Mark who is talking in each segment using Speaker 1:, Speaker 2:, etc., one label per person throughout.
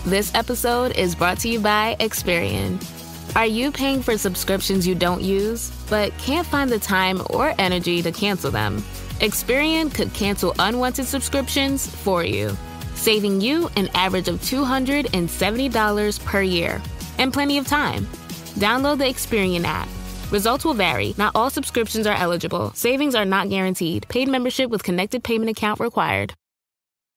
Speaker 1: This episode is brought to you by Experian. Are you paying for subscriptions you don't use, but can't find the time or energy to cancel them? Experian could cancel unwanted subscriptions for you, saving you an average of $270 per year. And plenty of time. Download the Experian app. Results will vary. Not all subscriptions are eligible. Savings are not guaranteed. Paid membership with connected payment account required.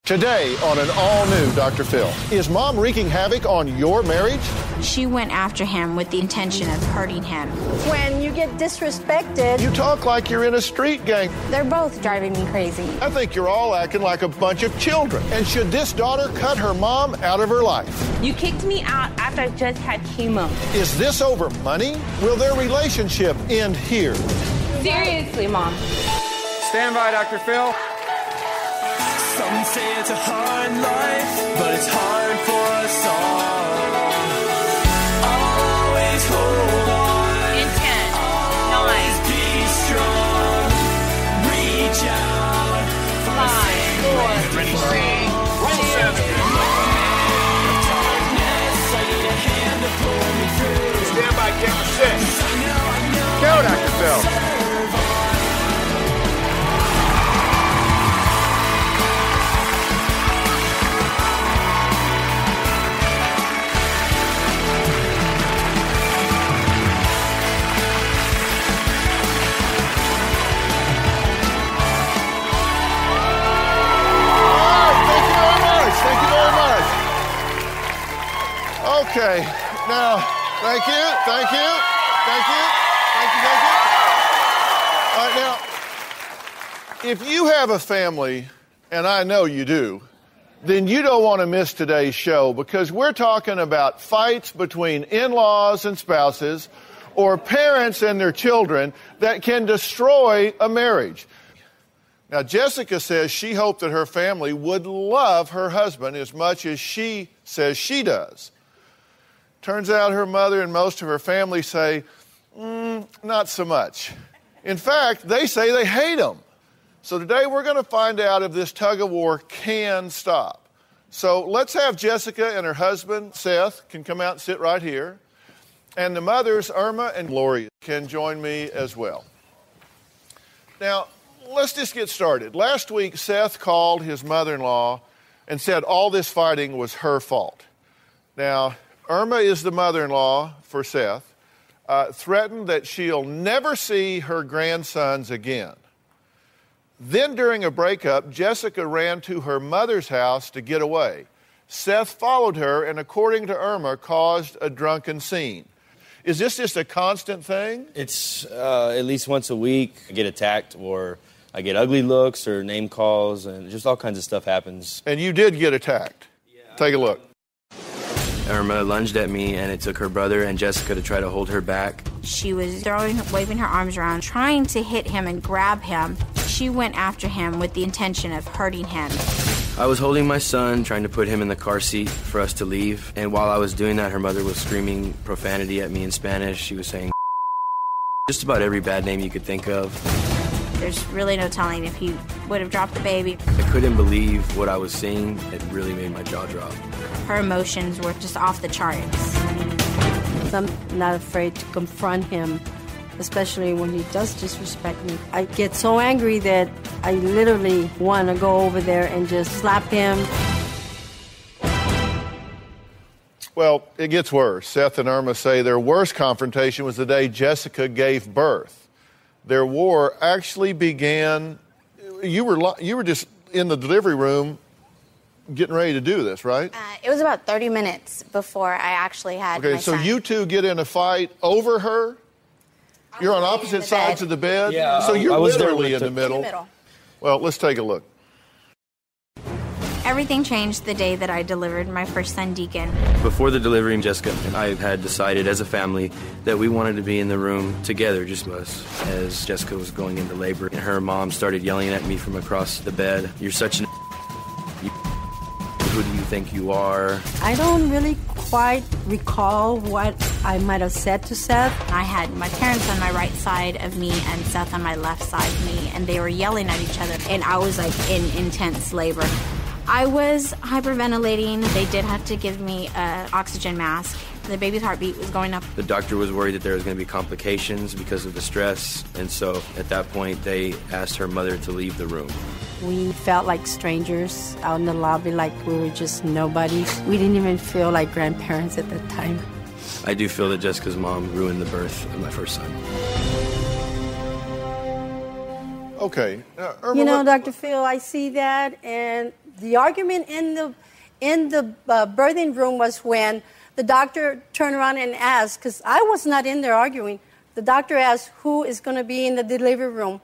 Speaker 2: Today on an all-new Dr. Phil, is mom wreaking havoc on your marriage?
Speaker 3: She went after him with the intention of hurting him.
Speaker 4: When you get disrespected,
Speaker 2: You talk like you're in a street gang.
Speaker 4: they're both driving me crazy.
Speaker 2: I think you're all acting like a bunch of children. And should this daughter cut her mom out of her life?
Speaker 5: You kicked me out after I just had chemo.
Speaker 2: Is this over money? Will their relationship end here?
Speaker 5: Seriously, Mom.
Speaker 6: Stand by, Dr. Phil.
Speaker 7: Some say it's a hard life, but it's hard for us all. Always hold on.
Speaker 5: In 10,
Speaker 7: Always
Speaker 5: 9,
Speaker 7: be strong. Reach out for
Speaker 5: 5, 4, 3, 2.
Speaker 6: Stand by, camera 6. Go, Dr. Phil.
Speaker 2: Okay, now, thank you. All right, now, if you have a family, and I know you do, then you don't want to miss today's show because we're talking about fights between in-laws and spouses or parents and their children that can destroy a marriage. Now, Jessica says she hoped that her family would love her husband as much as she says she does. Turns out her mother and most of her family say, not so much. In fact, they say they hate him. So today we're going to find out if this tug of war can stop. So let's have Jessica and her husband, Seth, can come out and sit right here. And the mothers, Irma and Laurie, can join me as well. Now, let's just get started. Last week, Seth called his mother-in-law and said all this fighting was her fault. Now, Irma is the mother-in-law for Seth, threatened that she'll never see her grandsons again. Then during a breakup, Jessica ran to her mother's house to get away. Seth followed her and, according to Irma, caused a drunken scene. Is this just a constant thing?
Speaker 8: It's at least once a week. I get attacked or I get ugly looks or name calls and just all kinds of stuff happens.
Speaker 2: And you did get attacked. Yeah. Take a look.
Speaker 8: Irma lunged at me, and it took her brother and Jessica to try to hold her back.
Speaker 3: She was waving her arms around, trying to hit him and grab him. She went after him with the intention of hurting him.
Speaker 8: I was holding my son, trying to put him in the car seat for us to leave. And while I was doing that, her mother was screaming profanity at me in Spanish. She was saying just about every bad name you could think of.
Speaker 3: There's really no telling if he would have dropped the baby.
Speaker 8: I couldn't believe what I was seeing. It really made my jaw drop.
Speaker 3: Her emotions were just off the charts.
Speaker 4: I'm not afraid to confront him, especially when he does disrespect me. I get so angry that I literally want to go over there and just slap him.
Speaker 2: Well, it gets worse. Seth and Irma say their worst confrontation was the day Jessica gave birth. Their war actually began, you were just in the delivery room getting ready to do this, right?
Speaker 9: It was about 30 minutes before I actually had my
Speaker 2: so
Speaker 9: son.
Speaker 2: you two get in a fight over her? You're on opposite sides of the bed?
Speaker 8: Yeah,
Speaker 2: so you're
Speaker 8: I was
Speaker 2: literally in the
Speaker 9: In the
Speaker 2: middle.
Speaker 9: middle.
Speaker 2: Well, let's take a look.
Speaker 3: Everything changed the day that I delivered my first son, Deacon.
Speaker 8: Before the delivery, Jessica and I had decided as a family that we wanted to be in the room together, just us, as Jessica was going into labor. And her mom started yelling at me from across the bed. You're such an who do you think you are?
Speaker 4: I don't really quite recall what I might have said to Seth.
Speaker 3: I had my parents on my right side of me and Seth on my left side of me, and they were yelling at each other, and I was like in intense labor. I was hyperventilating. They did have to give me an oxygen mask. The baby's heartbeat was going up.
Speaker 8: The doctor was worried that there was going to be complications because of the stress, and so at that point they asked her mother to leave the room.
Speaker 4: We felt like strangers out in the lobby, like we were just nobody. We didn't even feel like grandparents at that time.
Speaker 8: I do feel that Jessica's mom ruined the birth of my first son.
Speaker 2: Okay. Irma,
Speaker 4: you know, Dr. Phil, I see that, and the argument in the birthing room was when the doctor turned around and asked, because I was not in there arguing, the doctor asked who is going to be in the delivery room.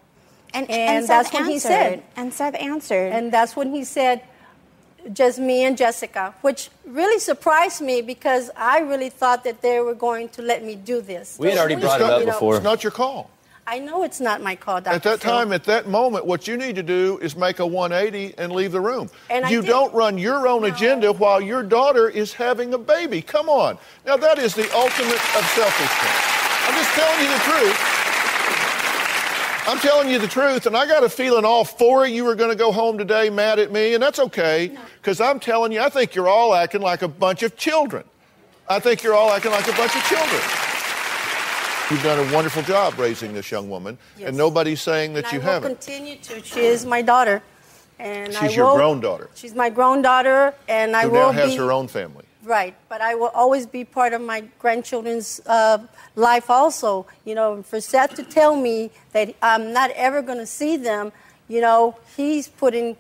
Speaker 4: And that's what he said.
Speaker 3: And Seth answered.
Speaker 4: And that's when he said, just me and Jessica, which really surprised me because I really thought that they were going to let me do this.
Speaker 10: We had already brought it up before.
Speaker 2: It's not your call.
Speaker 4: I know it's not my call, Dr.
Speaker 2: At that
Speaker 4: Phil.
Speaker 2: time, at that moment, what you need to do is make a 180 and leave the room.
Speaker 4: And
Speaker 2: you don't run your own agenda while your daughter is having a baby. Come on. Now, that is the ultimate of selfishness. I'm just telling you the truth. I'm telling you the truth, and I got a feeling all four of you are going to go home today mad at me, and that's okay, because I'm telling you, I think you're all acting like a bunch of children. I think you're all acting like a bunch of children. You've done a wonderful job raising this young woman, and nobody's saying that you haven't.
Speaker 4: I will continue to. She is my daughter. And
Speaker 2: She's your grown daughter.
Speaker 4: She's my grown daughter, and I will be...
Speaker 2: Who now has her own family.
Speaker 4: Right, but I will always be part of my grandchildren's life also. You know, for Seth to tell me that I'm not ever going to see them, you know, he's putting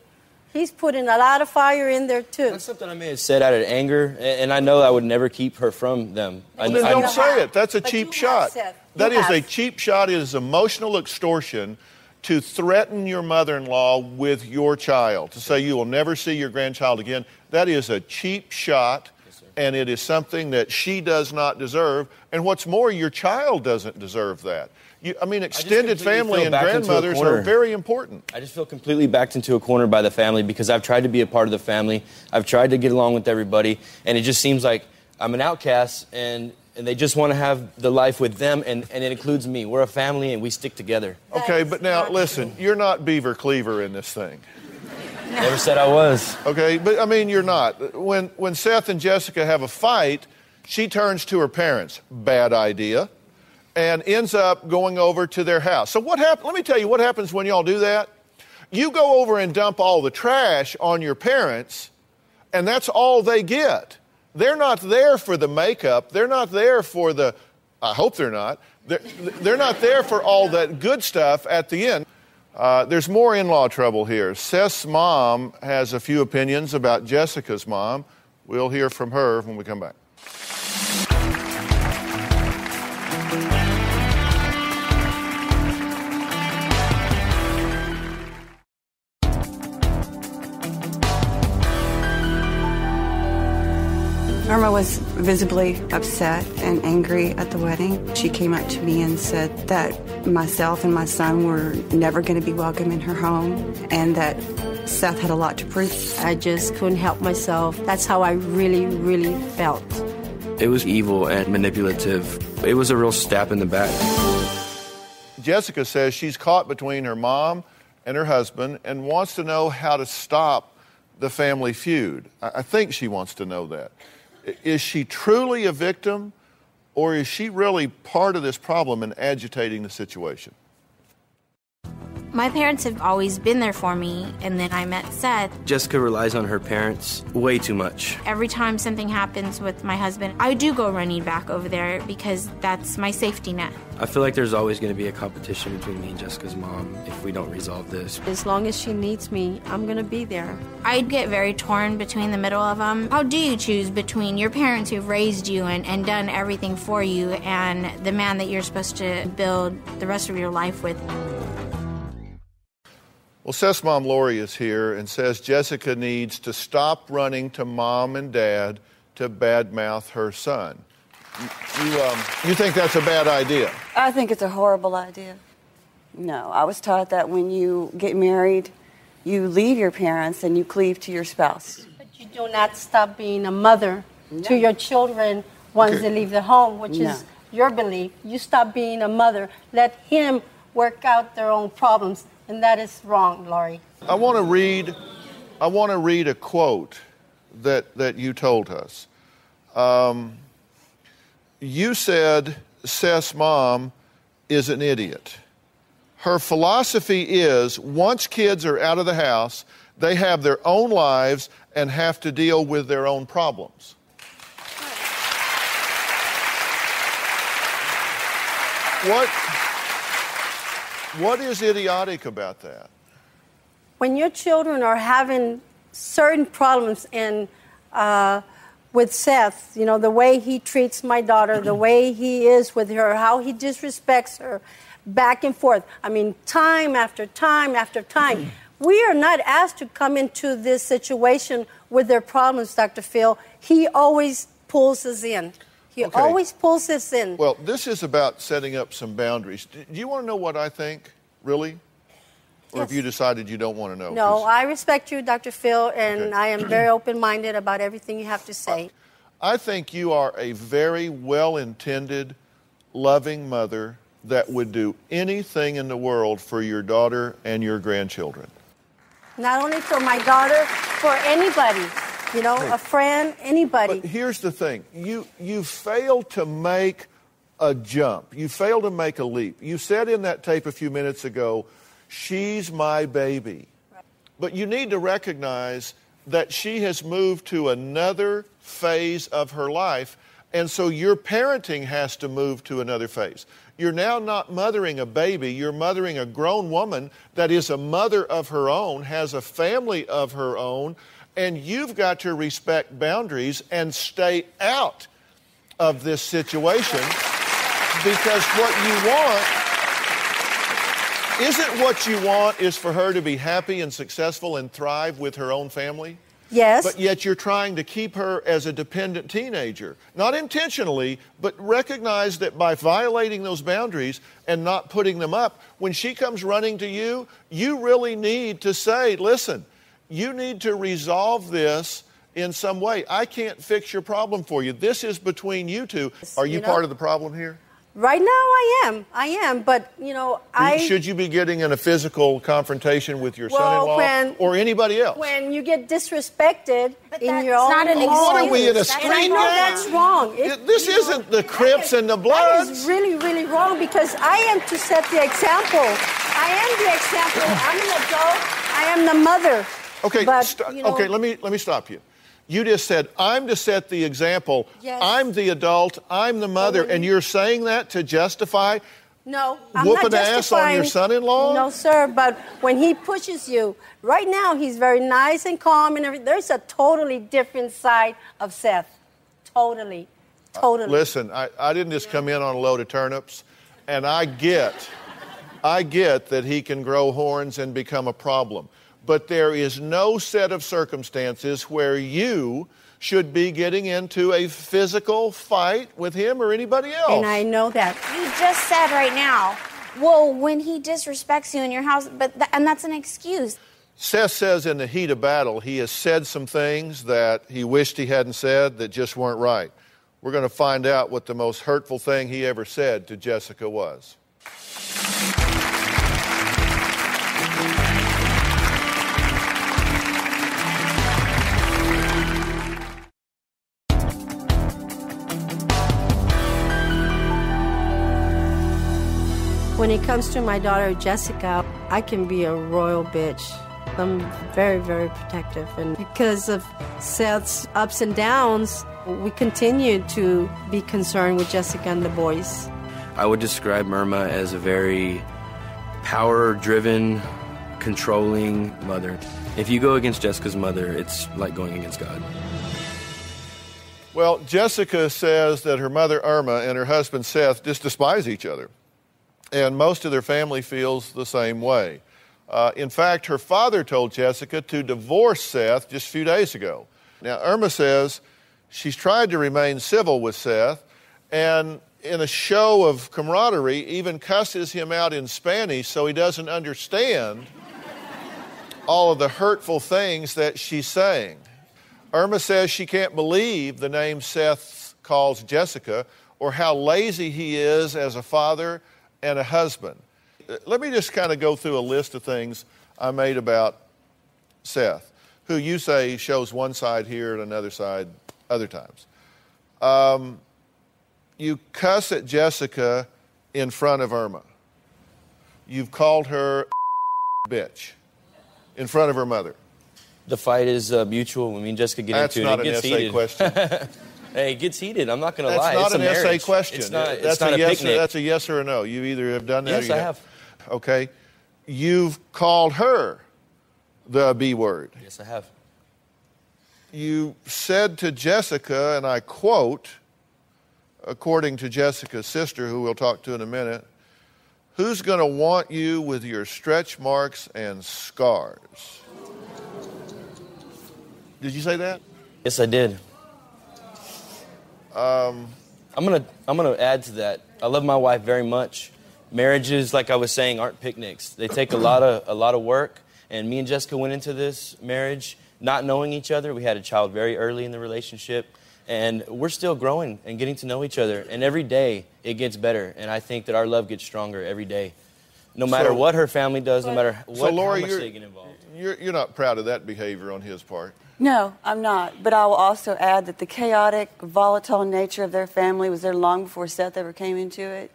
Speaker 4: a lot of fire in there too.
Speaker 10: That's something I may have said out of anger, and I know I would never keep her from them.
Speaker 2: Well, then don't say it. That's a cheap shot. That is a cheap shot. It is emotional extortion to threaten your mother-in-law with your child, to say you will never see your grandchild again. That is a cheap shot. And it is something that she does not deserve. And what's more, your child doesn't deserve that. Extended family and grandmothers are very important.
Speaker 10: I just feel completely backed into a corner by the family because I've tried to be a part of the family. I've tried to get along with everybody. And it just seems like I'm an outcast and they just want to have the life with them. And it includes me. We're a family and we stick together.
Speaker 2: Okay, but now listen, you're not Beaver Cleaver in this thing.
Speaker 10: Never said I was.
Speaker 2: Okay, but I mean, you're not. When Seth and Jessica have a fight, she turns to her parents. Bad idea. And ends up going over to their house. So what happens? Let me tell you what happens when y'all do that. You go over and dump all the trash on your parents, and that's all they get. They're not there for the makeup. They're not there for the, I hope they're not. They're not there for all that good stuff at the end. There's more in-law trouble here. Seth's mom has a few opinions about Jessica's mom. We'll hear from her when we come back.
Speaker 11: Irma was visibly upset and angry at the wedding. She came up to me and said that myself and my son were never going to be welcome in her home and that Seth had a lot to prove.
Speaker 4: I just couldn't help myself. That's how I really, really felt.
Speaker 8: It was evil and manipulative. It was a real stab in the back.
Speaker 2: Jessica says she's caught between her mom and her husband and wants to know how to stop the family feud. I think she wants to know that. Is she truly a victim, or is she really part of this problem and agitating the situation?
Speaker 3: My parents have always been there for me, and then I met Seth.
Speaker 8: Jessica relies on her parents way too much.
Speaker 3: Every time something happens with my husband, I do go running back over there because that's my safety net.
Speaker 8: I feel like there's always going to be a competition between me and Jessica's mom if we don't resolve this.
Speaker 4: As long as she needs me, I'm going to be there.
Speaker 3: I get very torn between the middle of them. How do you choose between your parents who've raised you and done everything for you and the man that you're supposed to build the rest of your life with?
Speaker 2: Well, Seth's mom, Laurie, is here and says Jessica needs to stop running to mom and dad to badmouth her son. You think that's a bad idea?
Speaker 11: I think it's a horrible idea. No, I was taught that when you get married, you leave your parents and you cleave to your spouse.
Speaker 4: But you do not stop being a mother to your children once they leave the home, which is your belief. You stop being a mother. Let him work out their own problems. And that is wrong, Laurie.
Speaker 2: I want to read I want to read a quote that you told us. You said Seth's mom is an idiot. Her philosophy is once kids are out of the house, they have their own lives and have to deal with their own problems. What is idiotic about that?
Speaker 4: When your children are having certain problems with Seth, you know, the way he treats my daughter, the way he is with her, how he disrespects her, back and forth. I mean, time after time after time. We are not asked to come into this situation with their problems, Dr. Phil. He always pulls us in. He always pulls us in.
Speaker 2: Well, this is about setting up some boundaries. Do you want to know what I think, really? Or
Speaker 4: Yes.
Speaker 2: have you decided you don't want to know?
Speaker 4: No, I respect you, Dr. Phil, and I am very open-minded about everything you have to say.
Speaker 2: I think you are a very well-intended, loving mother that would do anything in the world for your daughter and your grandchildren.
Speaker 4: Not only for my daughter, for anybody. You know, a friend, anybody.
Speaker 2: But here's the thing. You failed to make a jump. You failed to make a leap. You said in that tape a few minutes ago, she's my baby. Right. But you need to recognize that she has moved to another phase of her life, and so your parenting has to move to another phase. You're now not mothering a baby, you're mothering a grown woman that is a mother of her own, has a family of her own, and you've got to respect boundaries and stay out of this situation, because what you want is for her to be happy and successful and thrive with her own family?
Speaker 4: Yes.
Speaker 2: But yet you're trying to keep her as a dependent teenager. Not intentionally, but recognize that by violating those boundaries and not putting them up, when she comes running to you, you really need to say, listen, you need to resolve this in some way. I can't fix your problem for you. This is between you two. Are you part of the problem here?
Speaker 4: Right now I am, but, you know,
Speaker 2: Should you be getting in a physical confrontation with your son-in-law or anybody else?
Speaker 4: When you get disrespected in your own
Speaker 3: not an
Speaker 4: home.
Speaker 2: What are we in a street
Speaker 4: And I know that's wrong.
Speaker 2: This isn't the Crips and the Bloods.
Speaker 4: That is really, really wrong, because I am to set the example. I am the example. I'm an adult. I am the mother.
Speaker 2: Okay,
Speaker 4: but,
Speaker 2: okay, let me stop you. You just said, I'm to set the example.
Speaker 4: Yes.
Speaker 2: I'm the adult. I'm the mother. And you're saying that to justify
Speaker 4: No, I'm
Speaker 2: whooping
Speaker 4: not
Speaker 2: ass on your son-in-law?
Speaker 4: No, sir, but when he pushes you, right now he's very nice and calm and everything. There's a totally different side of Seth. Totally.
Speaker 2: Listen, I didn't just come in on a load of turnips, and I get that he can grow horns and become a problem. But there is no set of circumstances where you should be getting into a physical fight with him or anybody else.
Speaker 4: And I know that.
Speaker 9: You just said right now, well, when he disrespects you in your house, and that's an excuse.
Speaker 2: Seth says in the heat of battle, he has said some things that he wished he hadn't said that just weren't right. We're going to find out what the most hurtful thing he ever said to Jessica was.
Speaker 4: When it comes to my daughter, Jessica, I can be a royal bitch. I'm very, very protective. And because of Seth's ups and downs, we continue to be concerned with Jessica and the boys.
Speaker 8: I would describe Irma as a very power-driven, controlling mother. If you go against Jessica's mother, it's like going against God.
Speaker 2: Well, Jessica says that her mother, Irma, and her husband, Seth, just despise each other. And most of their family feels the same way. In fact, her father told Jessica to divorce Seth just a few days ago. Now, Irma says she's tried to remain civil with Seth, and in a show of camaraderie, even cusses him out in Spanish so he doesn't understand all of the hurtful things that she's saying. Irma says she can't believe the name Seth calls Jessica or how lazy he is as a father and a husband. Let me just kind of go through a list of things I made about Seth. who you say shows one side here and another side other times. You cuss at Jessica in front of Irma. You've called her a bitch in front of her mother.
Speaker 10: The fight is mutual. When me and Jessica get into it, it gets heated.
Speaker 2: That's not an essay question.
Speaker 10: Hey, it gets heated. I'm not going to lie.
Speaker 2: That's not an essay question.
Speaker 10: It's not
Speaker 2: a yes.
Speaker 10: picnic.
Speaker 2: That's a yes or a no. You either have done that or
Speaker 10: Yes,
Speaker 2: you
Speaker 10: I have.
Speaker 2: Okay. You've called her the B word.
Speaker 10: Yes, I have.
Speaker 2: You said to Jessica, and I quote, according to Jessica's sister, who we'll talk to in a minute, "Who's going to want you with your stretch marks and scars?" Did you say that?
Speaker 10: Yes, I did. I'm gonna add to that. I love my wife very much. Marriages, like I was saying, aren't picnics. They take a lot of work. And me and Jessica went into this marriage not knowing each other. We had a child very early in the relationship, and we're still growing and getting to know each other. And every day it gets better. And I think that our love gets stronger every day, no matter what her family does, no matter what
Speaker 2: Laurie,
Speaker 10: how much they get involved.
Speaker 2: You're not proud of that behavior on his part.
Speaker 11: No, I'm not. But I will also add that the chaotic, volatile nature of their family was there long before Seth ever came into it.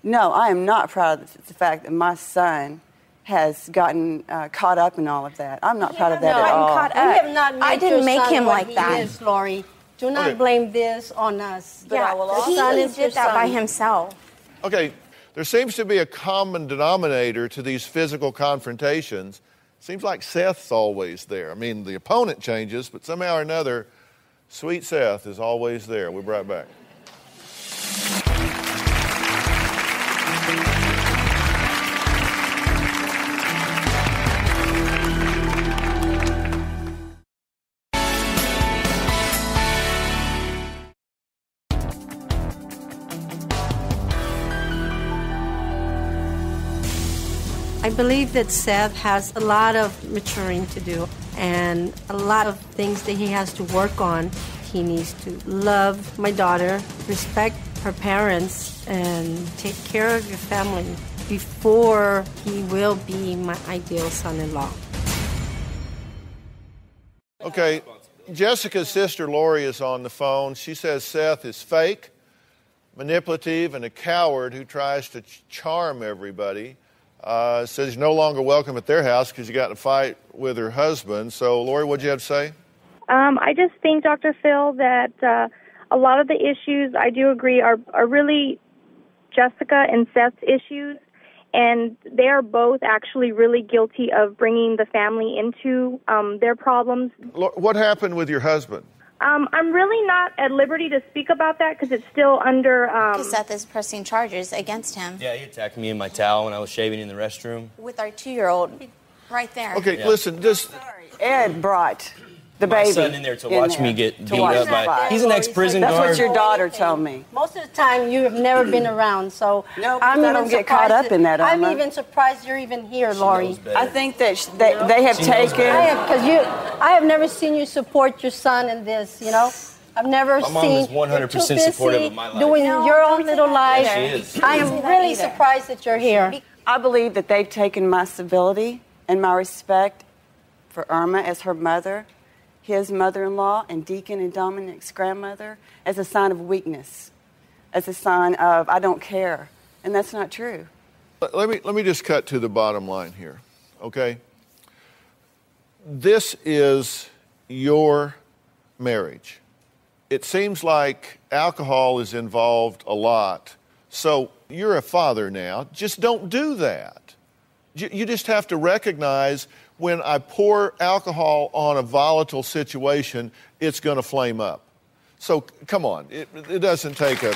Speaker 11: No, I am not proud of the fact that my son has gotten caught up in all of that. I'm not proud of that at all.
Speaker 4: We have not made
Speaker 9: I didn't make him
Speaker 4: what
Speaker 9: like
Speaker 4: he
Speaker 9: that.
Speaker 4: is, Laurie. Do not blame this on us.
Speaker 11: But I will also
Speaker 9: he did that by himself.
Speaker 2: Okay, there seems to be a common denominator to these physical confrontations. Seems like Seth's always there. I mean, the opponent changes, but somehow or another, sweet Seth is always there. We'll be right back.
Speaker 4: I believe that Seth has a lot of maturing to do and a lot of things that he has to work on. He needs to love my daughter, respect her parents, and take care of your family before he will be my ideal son-in-law.
Speaker 2: Okay, Jessica's sister Laurie is on the phone. She says Seth is fake, manipulative, and a coward who tries to charm everybody. Says he's no longer welcome at their house because he got in a fight with her husband. So, Laurie, what'd you have to say?
Speaker 12: I just think, Dr. Phil, that a lot of the issues, I do agree, are really Jessica and Seth's issues, and they are both actually really guilty of bringing the family into their problems.
Speaker 2: What happened with your husband?
Speaker 12: I'm really not at liberty to speak about that because it's still under...
Speaker 9: Because Seth is pressing charges against him.
Speaker 10: Yeah, he attacked me in my towel when I was shaving in the restroom.
Speaker 9: With our 2-year-old right there.
Speaker 2: Okay, listen, just...
Speaker 11: Ed brought the
Speaker 10: my
Speaker 11: baby
Speaker 10: son in there to watch me get beat up by... He's an ex-prison
Speaker 11: That's
Speaker 10: guard.
Speaker 11: what your daughter told me.
Speaker 4: Most of the time, you have never been around, so
Speaker 11: No,
Speaker 4: I'm
Speaker 11: I
Speaker 4: even
Speaker 11: don't get caught up in that,
Speaker 4: I'm
Speaker 11: Irma.
Speaker 4: even surprised you're even here, Laurie.
Speaker 11: I think that they have taken...
Speaker 4: I have never seen you support your son in this, you know? I've never
Speaker 10: My mom
Speaker 4: seen
Speaker 10: is 100% supportive of my life.
Speaker 4: doing your own little life.
Speaker 10: Yeah, she is.
Speaker 4: I am really surprised that you're here.
Speaker 11: I believe that they've taken my civility and my respect for Irma as her mother, his mother-in-law, and Deacon and Dominic's grandmother as a sign of weakness, as a sign of I don't care, and that's not true.
Speaker 2: Let me just cut to the bottom line here, okay? This is your marriage. It seems like alcohol is involved a lot. So you're a father now. Just don't do that. You just have to recognize when I pour alcohol on a volatile situation, it's going to flame up. So come on. It doesn't take a...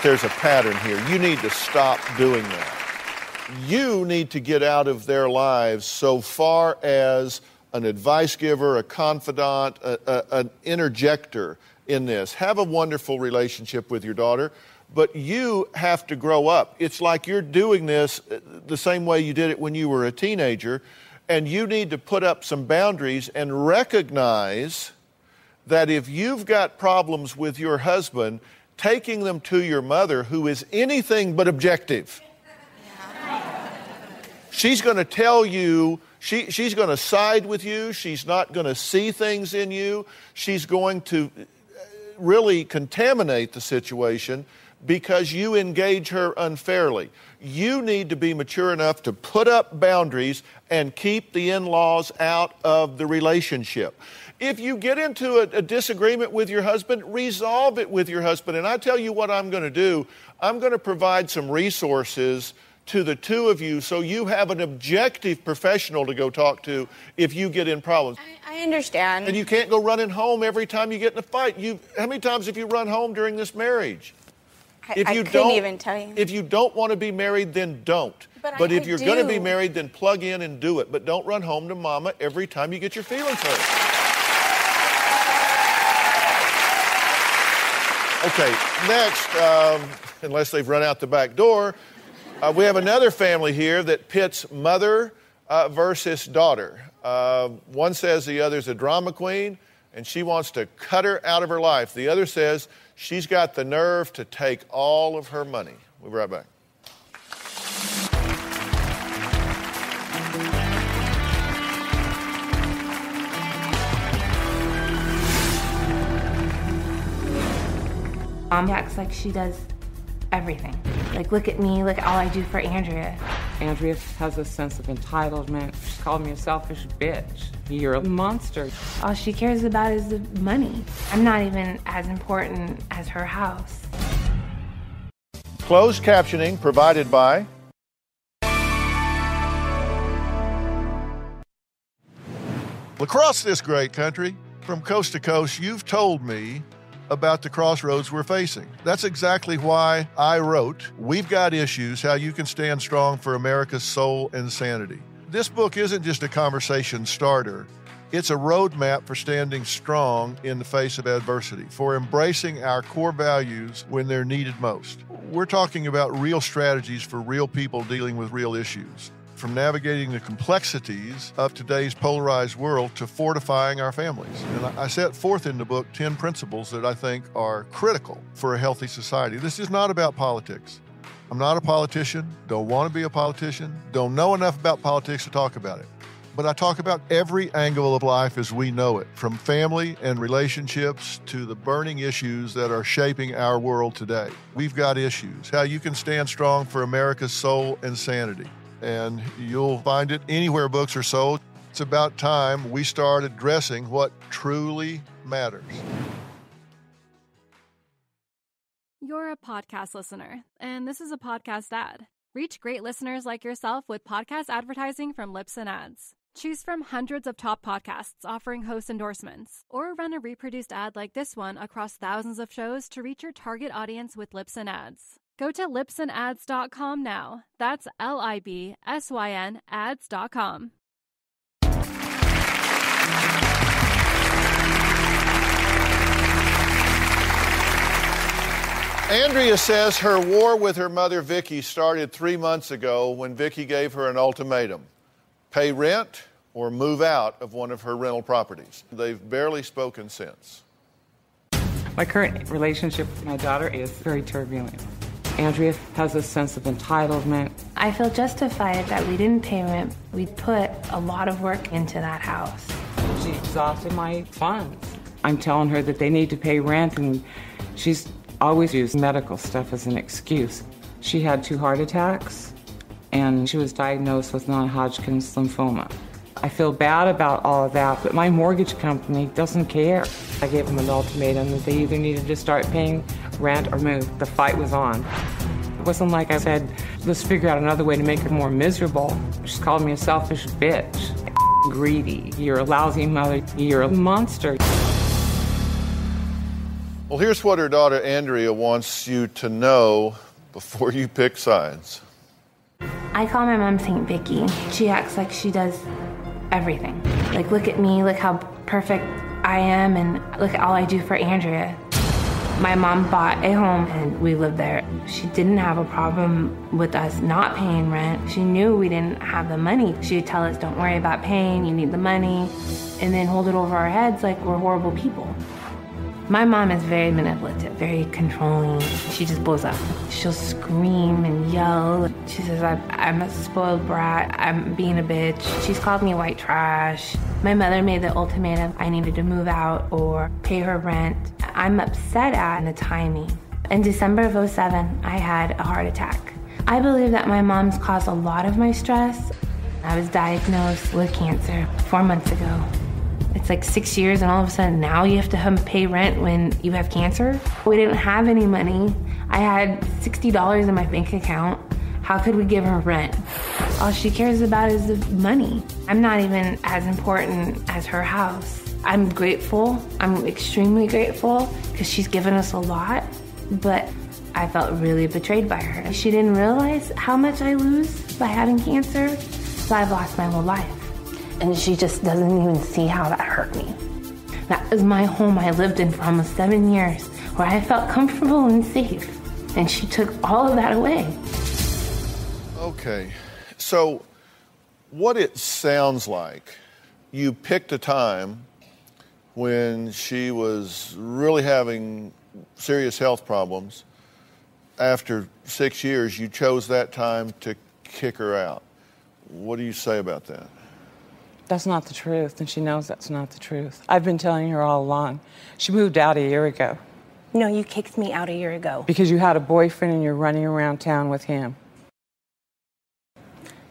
Speaker 2: There's a pattern here. You need to stop doing that. You need to get out of their lives so far as an advice giver, a confidant, an interjector in this. Have a wonderful relationship with your daughter, but you have to grow up. It's like you're doing this the same way you did it when you were a teenager, and you need to put up some boundaries and recognize that if you've got problems with your husband, taking them to your mother, who is anything but objective. She's going to tell you She's going to side with you. She's not going to see things in you. She's going to really contaminate the situation because you engage her unfairly. You need to be mature enough to put up boundaries and keep the in-laws out of the relationship. If you get into a disagreement with your husband, resolve it with your husband. And I tell you what I'm going to do. I'm going to provide some resources to the two of you so you have an objective professional to go talk to if you get in problems.
Speaker 9: I understand.
Speaker 2: And you can't go running home every time you get in a fight. How many times have you run home during this marriage?
Speaker 9: I couldn't even tell you.
Speaker 2: If you don't want to be married, then don't. But if you're going to be married, then plug in and do it. But don't run home to mama every time you get your feelings hurt. Okay, next, unless they've run out the back door, we have another family here that pits mother versus daughter. One says the other's a drama queen, and she wants to cut her out of her life. The other says she's got the nerve to take all of her money. We'll be right back.
Speaker 5: Mom acts like she does everything. Like, look at me, look at all I do for Andrea.
Speaker 13: Andrea has a sense of entitlement. She called me a selfish bitch. You're a monster.
Speaker 5: All she cares about is the money. I'm not even as important as her house.
Speaker 2: Closed captioning provided by across this great country, from coast to coast, you've told me about the crossroads we're facing. That's exactly why I wrote We've Got Issues, How You Can Stand Strong for America's Soul and Sanity. This book isn't just a conversation starter. It's a roadmap for standing strong in the face of adversity, for embracing our core values when they're needed most. We're talking about real strategies for real people dealing with real issues, from navigating the complexities of today's polarized world to fortifying our families. And I set forth in the book 10 principles that I think are critical for a healthy society. This is not about politics. I'm not a politician, don't want to be a politician, don't know enough about politics to talk about it. But I talk about every angle of life as we know it, from family and relationships to the burning issues that are shaping our world today. We've got issues, how you can stand strong for America's soul and sanity. And you'll find it anywhere books are sold. It's about time we start addressing what truly matters.
Speaker 14: You're a podcast listener, and this is a podcast ad. Reach great listeners like yourself with podcast advertising from Lips and Ads. Choose from hundreds of top podcasts offering host endorsements, or run a reproduced ad like this one across thousands of shows to reach your target audience with Lips and Ads. Go to lipsandads.com now. That's LIBSYN ads.com.
Speaker 2: Andrea says her war with her mother, Vicki, started 3 months ago when Vicki gave her an ultimatum. Pay rent or move out of one of her rental properties. They've barely spoken since.
Speaker 13: My current relationship with my daughter is very turbulent. Andrea has a sense of entitlement.
Speaker 5: I feel justified that we didn't pay rent. We put a lot of work into that house.
Speaker 13: She exhausted my funds. I'm telling her that they need to pay rent, and she's always used medical stuff as an excuse. She had 2 heart attacks, and she was diagnosed with non-Hodgkin's lymphoma. I feel bad about all of that, but my mortgage company doesn't care. I gave them an ultimatum that they either needed to start paying rent or move. The fight was on. It wasn't like I said, let's figure out another way to make her more miserable. She called me a selfish bitch. Greedy. You're a lousy mother. You're a monster.
Speaker 2: Well, here's what her daughter Andrea wants you to know before you pick sides.
Speaker 5: I call my mom St. Vicki. She acts like she does everything. Like, look at me, look how perfect I am, and look at all I do for Andrea. My mom bought a home and we lived there. She didn't have a problem with us not paying rent. She knew we didn't have the money. She would tell us, don't worry about paying, you need the money, and then hold it over our heads like we're horrible people. My mom is very manipulative, very controlling. She just blows up. She'll scream and yell. She says, I'm a spoiled brat. I'm being a bitch. She's called me white trash. My mother made the ultimatum. I needed to move out or pay her rent. I'm upset at the timing. In December of 2007, I had a heart attack. I believe that my mom's caused a lot of my stress. I was diagnosed with cancer 4 months ago. It's like 6 years, and all of a sudden now you have to pay rent when you have cancer. We didn't have any money. I had $60 in my bank account. How could we give her rent? All she cares about is the money. I'm not even as important as her house. I'm grateful. I'm extremely grateful because she's given us a lot, but I felt really betrayed by her. She didn't realize how much I lose by having cancer, so I've lost my whole life. And she just doesn't even see how that hurt me. That was my home I lived in for almost 7 years, where I felt comfortable and safe. And she took all of that away.
Speaker 2: Okay, so what it sounds like, you picked a time when she was really having serious health problems. After 6 years, you chose that time to kick her out. What do you say about that?
Speaker 13: That's not the truth, and she knows that's not the truth. I've been telling her all along. She moved out a year ago.
Speaker 15: No, you kicked me out a year ago.
Speaker 13: Because you had a boyfriend and you're running around town with him.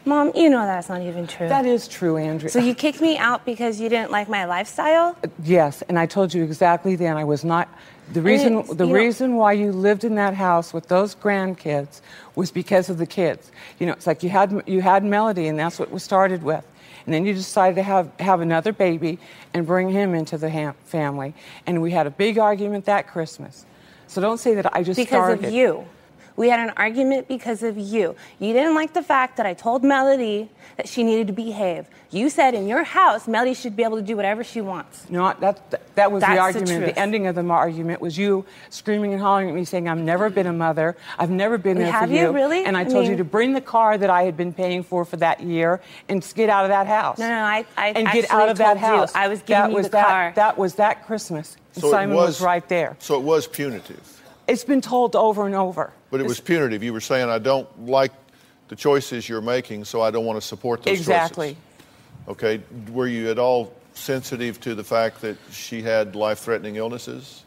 Speaker 15: Mom, you know that's not even true.
Speaker 13: That is true, Andrea.
Speaker 15: So you kicked me out because you didn't like my lifestyle?
Speaker 13: Yes, and I told you exactly then I was not... The reason why you lived in that house with those grandkids was because of the kids. You know, it's like you had Melody, and that's what was started with. And then you decided to have another baby and bring him into the family. And we had a big argument that Christmas. So don't say that I just started.
Speaker 15: Because of you. We had an argument because of you. You didn't like the fact that I told Melody that she needed to behave. You said in your house, Melody should be able to do whatever she wants.
Speaker 13: No, that was the argument. The ending of the argument was you screaming and hollering at me saying, I've never been a mother. I've never been there for you.
Speaker 15: Have you really?
Speaker 13: And I told you to bring the car that I had been paying for that year and get out of that house.
Speaker 15: No, I
Speaker 13: get out of that house.
Speaker 15: I was giving you the car.
Speaker 13: That was that Christmas.
Speaker 2: So
Speaker 13: Simon was right there.
Speaker 2: So it was punitive.
Speaker 13: It's been told over and over.
Speaker 2: But it was punitive. You were saying, I don't like the choices you're making, so I don't want to support those
Speaker 13: choices.
Speaker 2: Okay. Were you at all sensitive to the fact that she had life-threatening illnesses?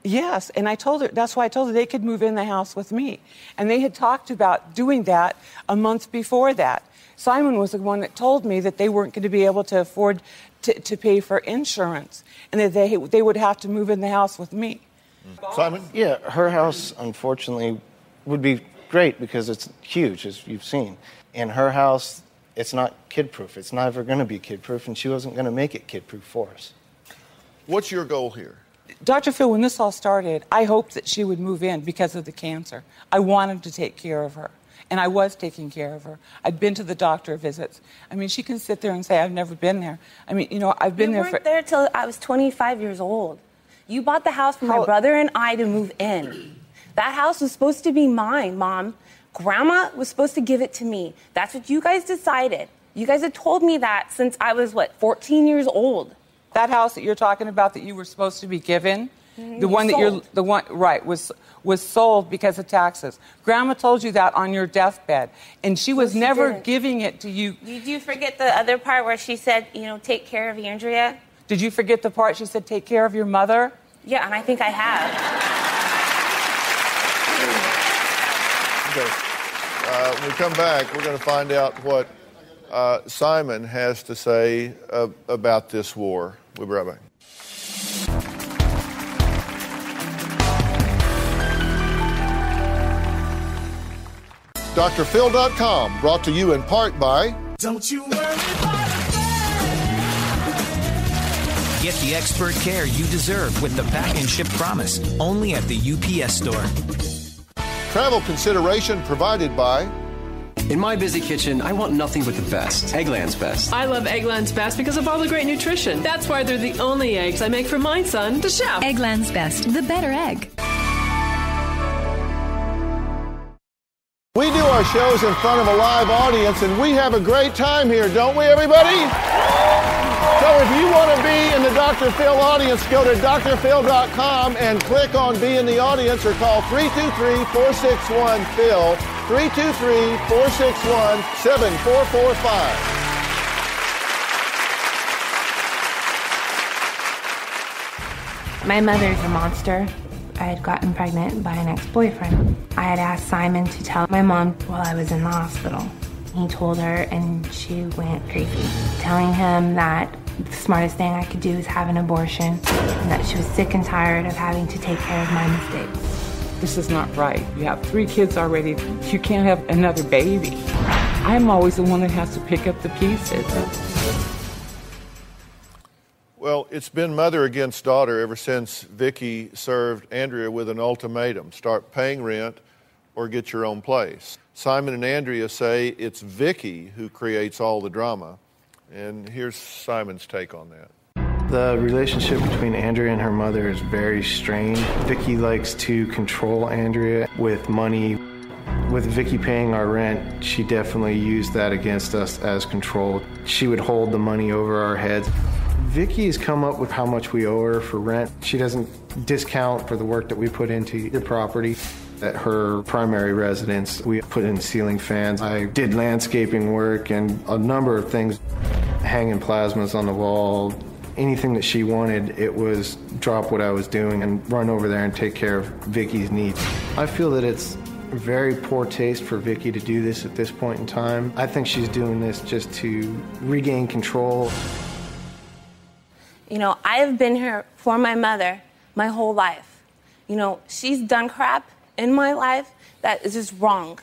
Speaker 13: Yes, and I told her, that's why I told her they could move in the house with me. And they had talked about doing that a month before that. Simon was the one that told me that they weren't going to be able to afford to pay for insurance and that they would have to move in the house with me.
Speaker 2: Simon?
Speaker 16: Yeah, her house, unfortunately, would be great because it's huge, as you've seen. In her house, it's not kid-proof. It's never going to be kid-proof, and she wasn't going to make it kid-proof for us.
Speaker 2: What's your goal here?
Speaker 13: Dr. Phil, when this all started, I hoped that she would move in because of the cancer. I wanted to take care of her, and I was taking care of her. I'd been to the doctor visits. I mean, she can sit there and say, I've never been there. I mean, you know, I've been there for...
Speaker 15: You weren't there till I was 25 years old. You bought the house for my brother and I to move in. That house was supposed to be mine, Mom. Grandma was supposed to give it to me. That's what you guys decided. You guys had told me that since I was, 14 years old.
Speaker 13: That house that you're talking about that you were supposed to be given, was sold because of taxes. Grandma told you that on your deathbed, and she was never giving it to you.
Speaker 15: Did you forget the other part where she said, take care of Andrea?
Speaker 13: Did you forget the part she said, take care of your mother?
Speaker 15: Yeah, and I think I have.
Speaker 2: Okay. When we come back, we're going to find out what Simon has to say about this war. We'll be right back. DrPhil.com, brought to you in part by...
Speaker 17: Don't you worry about a thing. Get the expert care you deserve with the Pack and Ship Promise, only at the UPS Store.
Speaker 2: Travel consideration provided by...
Speaker 18: In my busy kitchen, I want nothing but the best. Eggland's Best.
Speaker 19: I love Eggland's Best because of all the great nutrition. That's why they're the only eggs I make for my son, the chef.
Speaker 20: Eggland's Best, the better egg.
Speaker 2: We do our shows in front of a live audience, and we have a great time here, don't we, everybody? So if you want to be in the Dr. Phil audience, go to drphil.com and click on Be in the Audience or call 323-461-PHIL, 323-461-7445.
Speaker 5: My mother's a monster. I had gotten pregnant by an ex-boyfriend. I had asked Simon to tell my mom while I was in the hospital. He told her and she went crazy, telling him that the smartest thing I could do is have an abortion and that she was sick and tired of having to take care of my mistakes.
Speaker 13: This is not right. You have 3 kids already. You can't have another baby. I'm always the one that has to pick up the pieces.
Speaker 2: Well, it's been mother against daughter ever since Vicki served Andrea with an ultimatum. Start paying rent or get your own place. Simon and Andrea say it's Vicki who creates all the drama. And here's Simon's take on that.
Speaker 16: The relationship between Andrea and her mother is very strained. Vicki likes to control Andrea with money. With Vicki paying our rent, she definitely used that against us as control. She would hold the money over our heads. Vicki has come up with how much we owe her for rent. She doesn't discount for the work that we put into the property. At her primary residence, we put in ceiling fans. I did landscaping work and a number of things, hanging plasmas on the wall. Anything that she wanted, it was drop what I was doing and run over there and take care of Vicki's needs. I feel that it's very poor taste for Vicki to do this at this point in time. I think she's doing this just to regain control.
Speaker 15: You know, I have been here for my mother my whole life. You know, she's done crap in my life that is just wrong.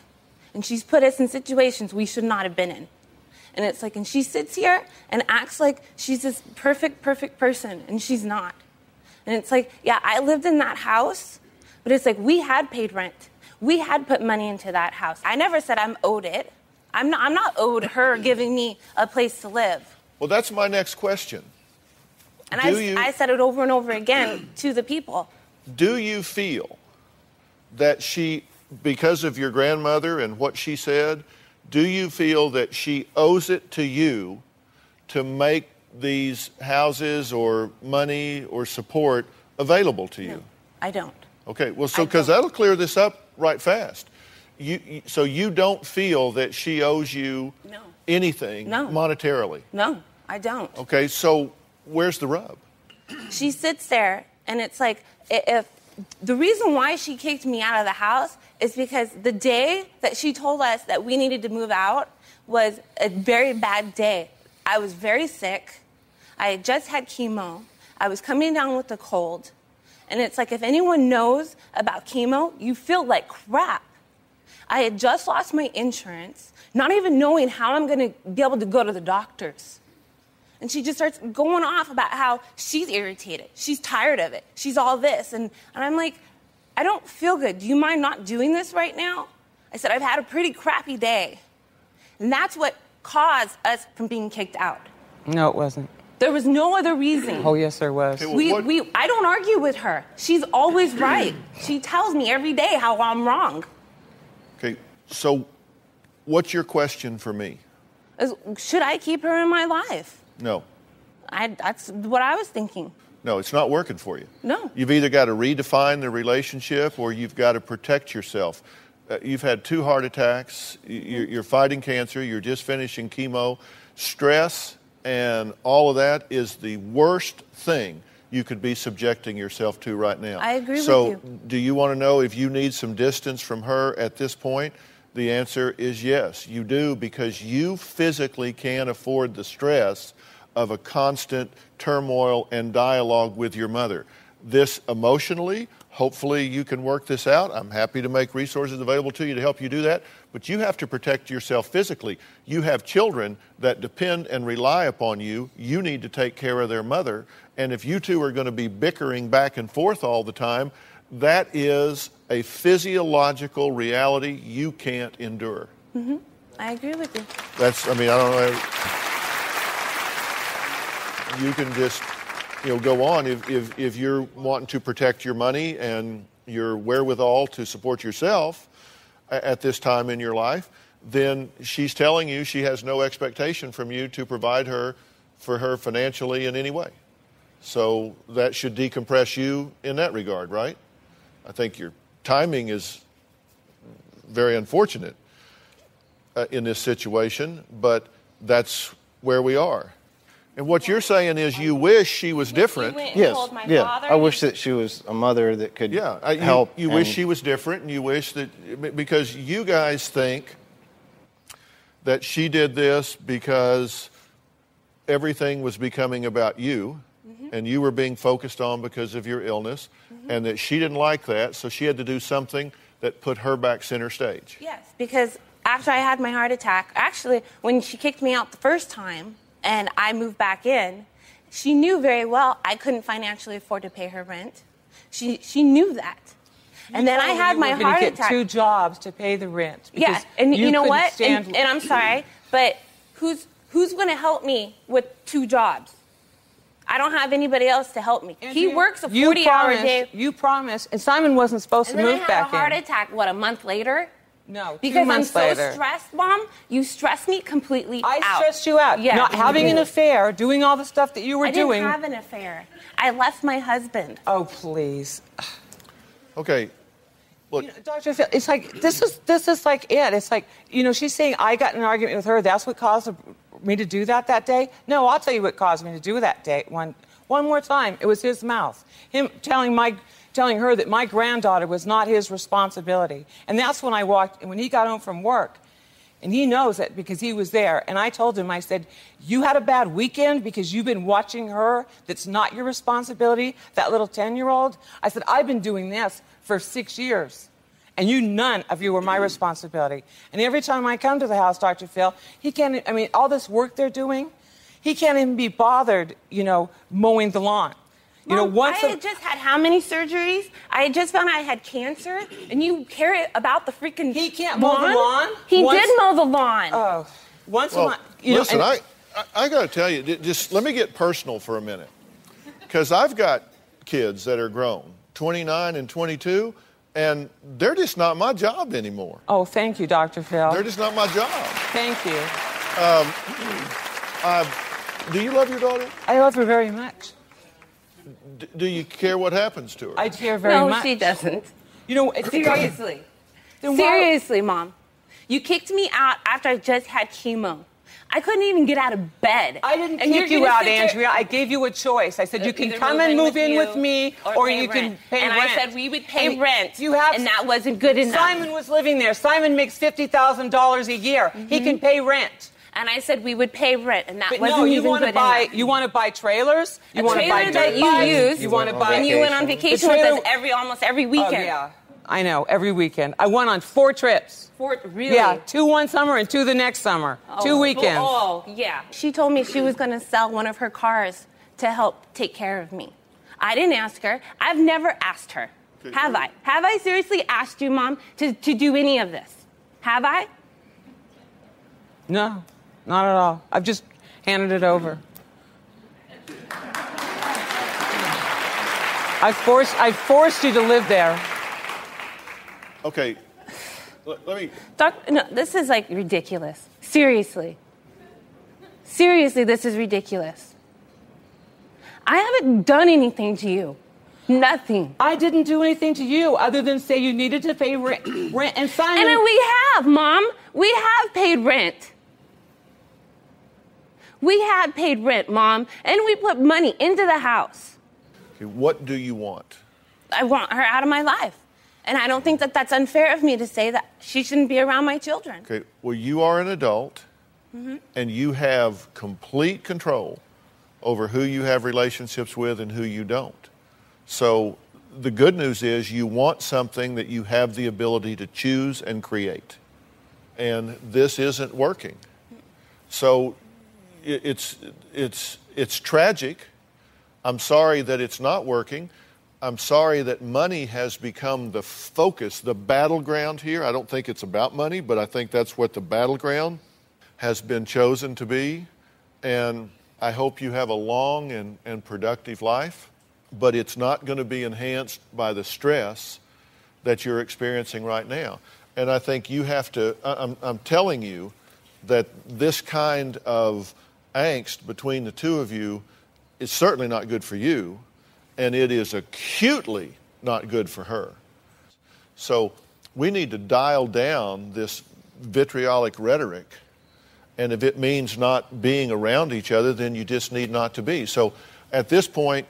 Speaker 15: And she's put us in situations we should not have been in. And it's like, and she sits here and acts like she's this perfect person, and she's not. And it's like, yeah, I lived in that house, but it's like we had paid rent. We had put money into that house. I never said I'm owed it. I'm not owed her giving me a place to live.
Speaker 2: Well, that's my next question.
Speaker 15: And I said it over and over again to the people.
Speaker 2: Do you feel that she, because of your grandmother and what she said, do you feel that she owes it to you to make these houses or money or support available to you?
Speaker 15: No, I don't.
Speaker 2: Okay, well, so because that'll clear this up right fast. So you don't feel that she owes you anything monetarily?
Speaker 15: No, I don't.
Speaker 2: Okay, so where's the rub?
Speaker 15: She sits there, and it's like, if the reason why she kicked me out of the house is because the day that she told us that we needed to move out was a very bad day. I was very sick. I had just had chemo. I was coming down with a cold. And it's like, if anyone knows about chemo, you feel like crap. I had just lost my insurance, not even knowing how I'm going to be able to go to the doctors. And she just starts going off about how she's irritated. She's tired of it. She's all this. And I'm like, I don't feel good. Do you mind not doing this right now? I said, I've had a pretty crappy day. And that's what caused us from being kicked out.
Speaker 13: No, it wasn't.
Speaker 15: There was no other reason.
Speaker 13: Oh, yes, there was.
Speaker 15: Okay, I don't argue with her. She's always right. She tells me every day how I'm wrong.
Speaker 2: Okay, so what's your question for me?
Speaker 15: Should I keep her in my life?
Speaker 2: No.
Speaker 15: That's what I was thinking.
Speaker 2: No, it's not working for you.
Speaker 15: No.
Speaker 2: You've either got to redefine the relationship or you've got to protect yourself. You've had 2 heart attacks. You're fighting cancer. You're just finishing chemo. Stress and all of that is the worst thing you could be subjecting yourself to right now.
Speaker 15: I agree with you.
Speaker 2: So do you want to know if you need some distance from her at this point? The answer is yes, you do, because you physically can't afford the stress of a constant turmoil and dialogue with your mother. This emotionally, hopefully you can work this out. I'm happy to make resources available to you to help you do that, but you have to protect yourself physically. You have children that depend and rely upon you. You need to take care of their mother, and if you two are going to be bickering back and forth all the time, that is a physiological reality you can't endure.
Speaker 15: Mm-hmm. I agree with you.
Speaker 2: I don't know. You can just, go on. If you're wanting to protect your money and your wherewithal to support yourself at this time in your life, then she's telling you she has no expectation from you to provide her for her financially in any way. So that should decompress you in that regard, right? I think your timing is very unfortunate in this situation, but that's where we are. And what you're saying is you wish she was different.
Speaker 16: Yes, I wish that she was a mother that could help.
Speaker 2: You wish she was different, and you wish that, because you guys think that she did this because everything was becoming about you, and you were being focused on because of your illness, and that she didn't like that, so she had to do something that put her back center stage.
Speaker 15: Yes, because after I had my heart attack, actually, when she kicked me out the first time and I moved back in, she knew very well I couldn't financially afford to pay her rent. She knew that. And then I had my heart attack.
Speaker 13: Get 2 jobs to pay the rent.
Speaker 15: Yeah, and you know what? And I'm sorry, but who's going to help me with 2 jobs? I don't have anybody else to help me. He works a 40-hour day.
Speaker 13: You promised, and Simon wasn't supposed to move back in.
Speaker 15: And then I had a heart attack, a month later?
Speaker 13: No,
Speaker 15: because
Speaker 13: 2 months
Speaker 15: I'm
Speaker 13: later.
Speaker 15: so stressed, Mom. You stressed me completely out.
Speaker 13: I stressed you out.
Speaker 15: Yeah,
Speaker 13: not having an affair, doing all the stuff that you were doing.
Speaker 15: I didn't have an affair. I left my husband.
Speaker 13: Oh, please.
Speaker 2: Okay. Look,
Speaker 13: Dr. Phil, it's like, this is like it. It's like, she's saying I got in an argument with her. That's what caused me to do that day. No, I'll tell you what caused me to do that day. One more time, it was his mouth. Him telling her that my granddaughter was not his responsibility. And that's when when he got home from work. And he knows that because he was there. And I told him, I said, you had a bad weekend because you've been watching her. That's not your responsibility, that little 10-year-old. I said, I've been doing this for 6 years. And none of you were my responsibility. And every time I come to the house, Dr. Phil, all this work they're doing, he can't even be bothered, mowing the lawn.
Speaker 15: Mom, I had just had how many surgeries? I had just found out I had cancer, and you care about the freaking
Speaker 13: He can't mow the lawn?
Speaker 15: He did mow the lawn.
Speaker 13: Oh, once a month.
Speaker 2: Listen, I got to tell you, just let me get personal for a minute. Because I've got kids that are grown, 29 and 22, and they're just not my job anymore.
Speaker 13: Oh, thank you, Dr. Phil.
Speaker 2: They're just not my job.
Speaker 13: Thank you.
Speaker 2: Do you love your daughter?
Speaker 13: I love her very much.
Speaker 2: Do you care what happens to her?
Speaker 13: I care very much.
Speaker 15: No, she doesn't.
Speaker 13: Seriously.
Speaker 15: Seriously, Mom. You kicked me out after I just had chemo. I couldn't even get out of bed.
Speaker 13: I didn't kick you out, Andrea. I gave you a choice. I said, you can come and move in with me, or you can pay rent.
Speaker 15: And I said we would pay rent,
Speaker 13: and
Speaker 15: that wasn't good enough.
Speaker 13: Simon was living there. Simon makes $50,000 a year. He can pay rent.
Speaker 15: And I said we would pay rent, and that
Speaker 13: but
Speaker 15: wasn't even good enough.
Speaker 13: You want to buy trailers? You want to buy
Speaker 15: trailer that you used.
Speaker 13: You want to buy.
Speaker 15: And you went on vacation with us almost every weekend.
Speaker 13: Oh, yeah. I know, every weekend. I went on 4 trips.
Speaker 15: 4, really?
Speaker 13: Yeah, 2 one summer and 2 the next summer. 2 weekends.
Speaker 15: Oh, yeah. She told me she was going to sell one of her cars to help take care of me. I didn't ask her. I've never asked her. Have I? Have I seriously asked you, Mom, to do any of this? Have I?
Speaker 13: No, not at all. I've just handed it over. I forced you to live there.
Speaker 2: Okay, let me...
Speaker 15: No, this is like ridiculous. Seriously. Seriously, this is ridiculous. I haven't done anything to you. Nothing.
Speaker 13: I didn't do anything to you other than say you needed to pay rent and Simon...
Speaker 15: And we have, Mom. We have paid rent. We have paid rent, Mom, and we put money into the house.
Speaker 2: Okay, what do you want?
Speaker 15: I want her out of my life. And I don't think that that's unfair of me to say that she shouldn't be around my children.
Speaker 2: Okay, well, you are an adult, and you have complete control over who you have relationships with and who you don't. So the good news is you want something that you have the ability to choose and create. And this isn't working. So it's tragic. I'm sorry that it's not working. I'm sorry that money has become the focus, the battleground here. I don't think it's about money, but I think that's what the battleground has been chosen to be. And I hope you have a long and productive life, but it's not going to be enhanced by the stress that you're experiencing right now. And I think you have to, I'm telling you that this kind of angst between the two of you is certainly not good for you, and it is acutely not good for her. So we need to dial down this vitriolic rhetoric, and if it means not being around each other, then you just need not to be. So at this point,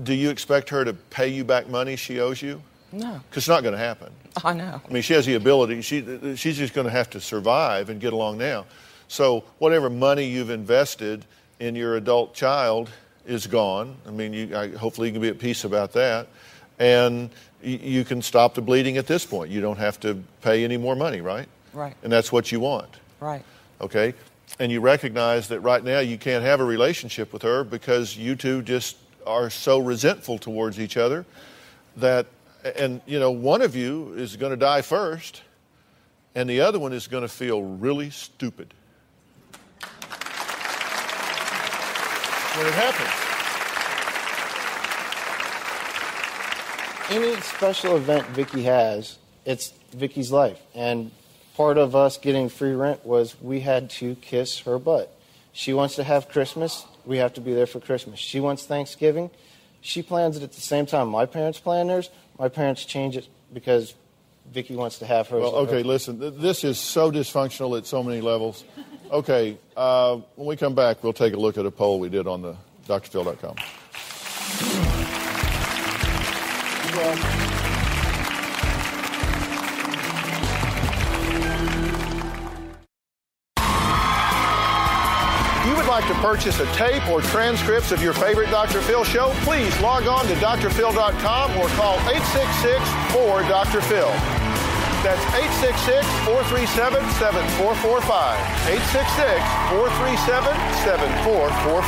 Speaker 2: do you expect her to pay you back money she owes you?
Speaker 15: No.
Speaker 2: Because it's not going to happen.
Speaker 15: I know.
Speaker 2: I mean, she has the ability. She's just going to have to survive and get along now. So whatever money you've invested in your adult child is gone. I mean, hopefully you can be at peace about that. And you can stop the bleeding at this point. You don't have to pay any more money, right?
Speaker 15: Right.
Speaker 2: And that's what you want.
Speaker 15: Right.
Speaker 2: Okay? And you recognize that right now you can't have a relationship with her because you two just are so resentful towards each other that, and you know, one of you is going to die first and the other one is going to feel really stupid when it happens.
Speaker 16: Any special event Vicki has, it's Vicki's life. And part of us getting free rent was we had to kiss her butt. She wants to have Christmas, we have to be there for Christmas. She wants Thanksgiving, she plans it at the same time my parents plan theirs. My parents change it because Vicki wants to have hers.
Speaker 2: Well, okay, listen, this is so dysfunctional at so many levels. Okay, when we come back, we'll take a look at a poll we did on the drphil.com. If you would like to purchase a tape or transcripts of your favorite Dr. Phil show, please log on to drphil.com or call 866-4-DR-PHIL. That's 866-437-7445.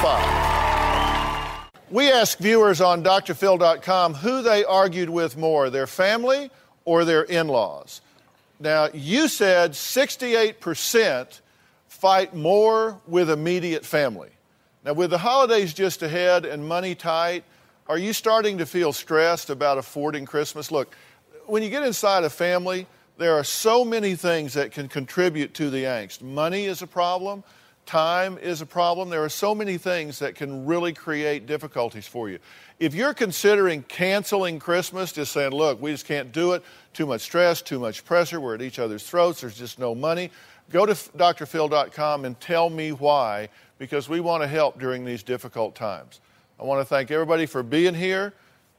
Speaker 2: 866-437-7445. We ask viewers on drphil.com who they argued with more, their family or their in-laws. Now, you said 68% fight more with immediate family. Now, with the holidays just ahead and money tight, are you starting to feel stressed about affording Christmas? Look, when you get inside a family, there are so many things that can contribute to the angst. Money is a problem. Time is a problem. There are so many things that can really create difficulties for you. If you're considering canceling Christmas, just saying, look, we just can't do it, too much stress, too much pressure, we're at each other's throats, there's just no money, go to drphil.com and tell me why, because we want to help during these difficult times. I want to thank everybody for being here,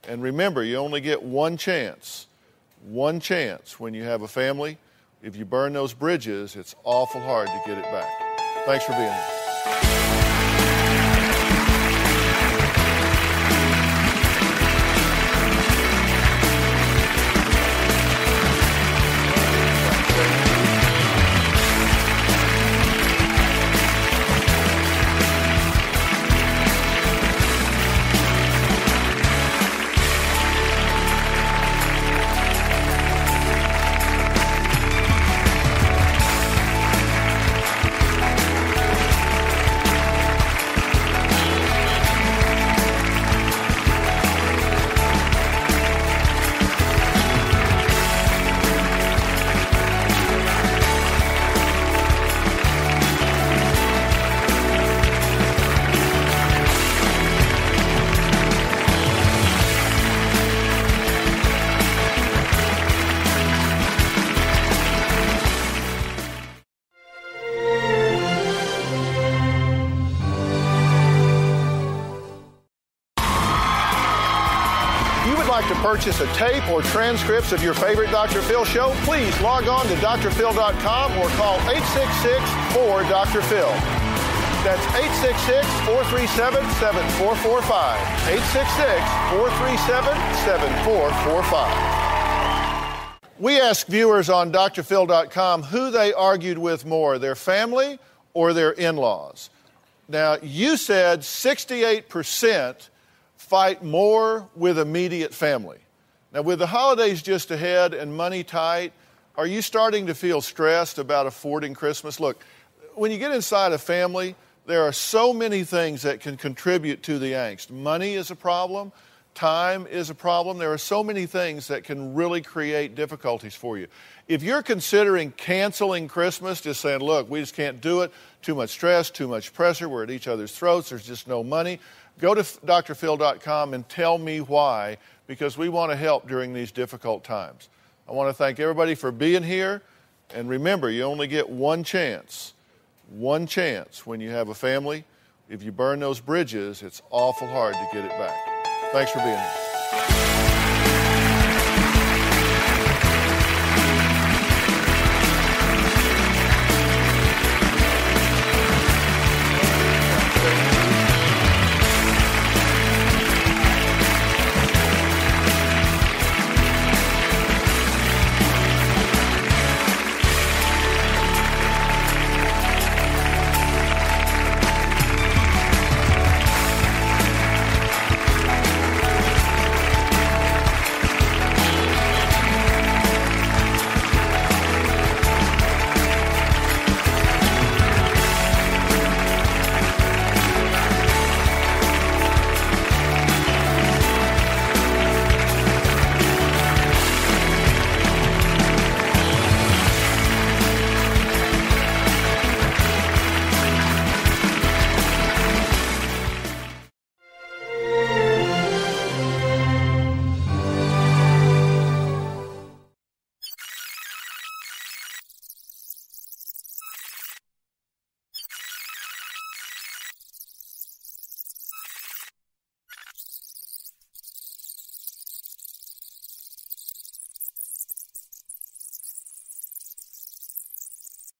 Speaker 2: and remember, you only get one chance when you have a family. If you burn those bridges, it's awful hard to get it back. Thanks for being here. Purchase a tape or transcripts of your favorite Dr. Phil show, please log on to drphil.com or call 866-4-DR-PHIL. That's 866-437-7445. 866-437-7445. We ask viewers on drphil.com who they argued with more, their family or their in-laws. Now, you said 68% fight more with immediate family. Now, with the holidays just ahead and money tight, are you starting to feel stressed about affording Christmas? Look, when you get inside a family, there are so many things that can contribute to the angst. Money is a problem. time is a problem. There are so many things that can really create difficulties for you. If you're considering canceling Christmas, just saying, look, we just can't do it, too much stress, too much pressure, we're at each other's throats, there's just no money, go to drphil.com and tell me why, because we want to help during these difficult times. I want to thank everybody for being here, and remember, you only get one chance when you have a family. If you burn those bridges, it's awful hard to get it back. Thanks for being here.